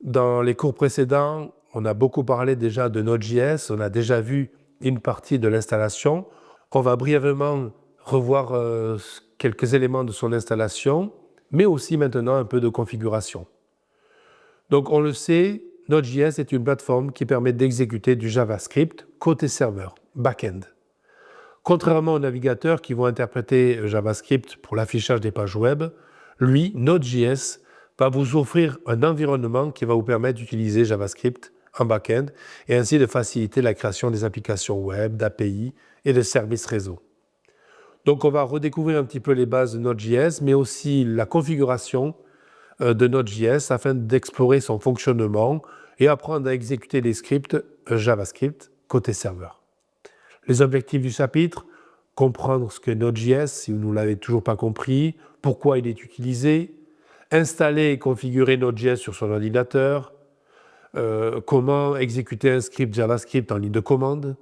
Dans les cours précédents, on a beaucoup parlé déjà de Node.js, on a déjà vu une partie de l'installation. On va brièvement revoir quelques éléments de son installation, mais aussi maintenant un peu de configuration. Donc on le sait, Node.js est une plateforme qui permet d'exécuter du JavaScript côté serveur, back-end. Contrairement aux navigateurs qui vont interpréter JavaScript pour l'affichage des pages web, lui, Node.js, va vous offrir un environnement qui va vous permettre d'utiliser JavaScript en back-end et ainsi de faciliter la création des applications web, d'API et de services réseau. Donc on va redécouvrir un petit peu les bases de Node.js, mais aussi la configuration de Node.js afin d'explorer son fonctionnement et apprendre à exécuter des scripts JavaScript côté serveur. Les objectifs du chapitre, comprendre ce qu'est Node.js si vous ne l'avez toujours pas compris, pourquoi il est utilisé, installer et configurer Node.js sur son ordinateur, comment exécuter un script JavaScript en ligne de commande,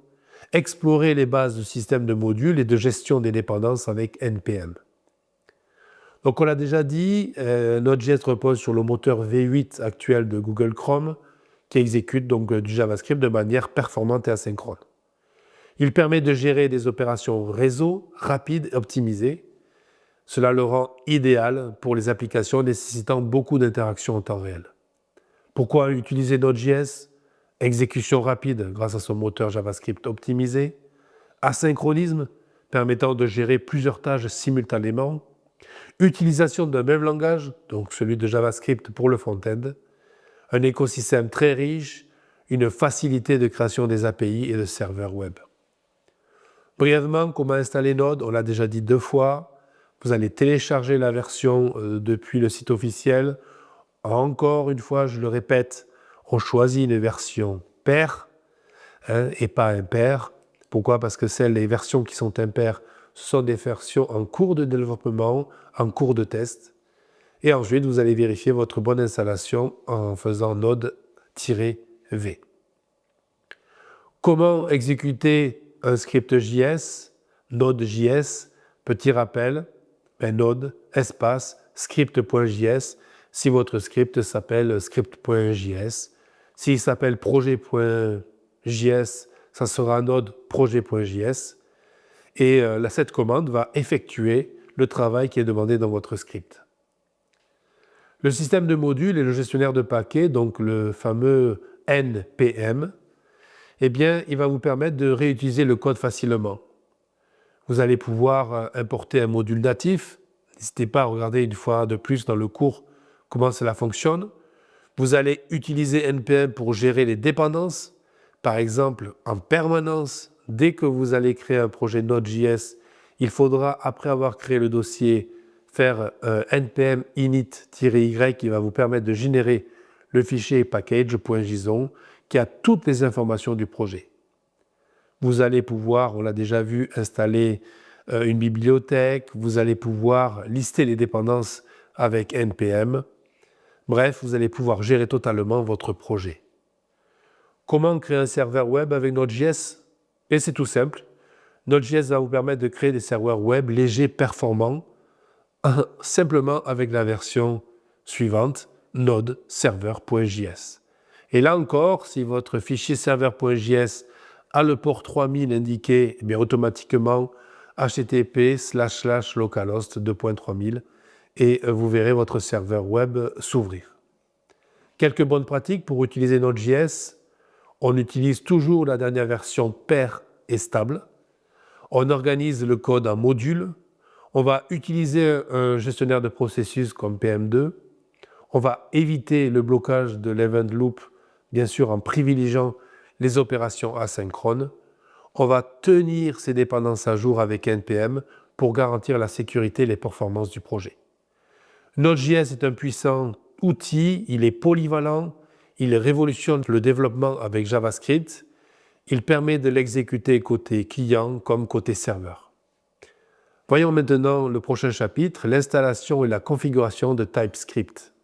explorer les bases du système de modules et de gestion des dépendances avec NPM. Donc on l'a déjà dit, Node.js repose sur le moteur V8 actuel de Google Chrome qui exécute donc du JavaScript de manière performante et asynchrone. Il permet de gérer des opérations réseau rapides et optimisées. Cela le rend idéal pour les applications nécessitant beaucoup d'interactions en temps réel. Pourquoi utiliser Node.js? Exécution rapide grâce à son moteur JavaScript optimisé, asynchronisme permettant de gérer plusieurs tâches simultanément, utilisation d'un même langage, donc celui de JavaScript pour le front-end, un écosystème très riche, une facilité de création des API et de serveurs web. Brièvement, comment installer Node? On l'a déjà dit 2 fois. Vous allez télécharger la version depuis le site officiel. Encore une fois, je le répète, on choisit une version paire et pas impaire. Pourquoi? Parce que les versions qui sont impaires sont des versions en cours de développement, en cours de test. Et ensuite, vous allez vérifier votre bonne installation en faisant Node-V. Comment exécuter un script JS, Node.js, petit rappel, Node, espace, script.js, si votre script s'appelle script.js. S'il s'appelle projet.js, ça sera Node projet.js. Et cette commande va effectuer le travail qui est demandé dans votre script. Le système de modules et le gestionnaire de paquets, donc le fameux NPM, eh bien, il va vous permettre de réutiliser le code facilement. Vous allez pouvoir importer un module natif. N'hésitez pas à regarder une fois de plus dans le cours comment cela fonctionne. Vous allez utiliser NPM pour gérer les dépendances. Par exemple, en permanence, dès que vous allez créer un projet Node.js, il faudra, après avoir créé le dossier, faire npm init-y qui va vous permettre de générer le fichier package.json qui a toutes les informations du projet. Vous allez pouvoir, on l'a déjà vu, installer une bibliothèque, vous allez pouvoir lister les dépendances avec npm. Bref, vous allez pouvoir gérer totalement votre projet. Comment créer un serveur web avec Node.js? Et c'est tout simple. Node.js va vous permettre de créer des serveurs web légers, performants, simplement avec la version suivante, node server.js. Et là encore, si votre fichier server.js a le port 3000 indiqué, eh bien automatiquement http://localhost 2.3000 et vous verrez votre serveur web s'ouvrir. Quelques bonnes pratiques pour utiliser Node.js. On utilise toujours la dernière version paire et stable. On organise le code en modules. On va utiliser un gestionnaire de processus comme PM2. On va éviter le blocage de l'event loop, bien sûr en privilégiant les opérations asynchrones. On va tenir ces dépendances à jour avec NPM pour garantir la sécurité et les performances du projet. Node.js est un puissant outil, il est polyvalent, il révolutionne le développement avec JavaScript, il permet de l'exécuter côté client comme côté serveur. Voyons maintenant le prochain chapitre, l'installation et la configuration de TypeScript.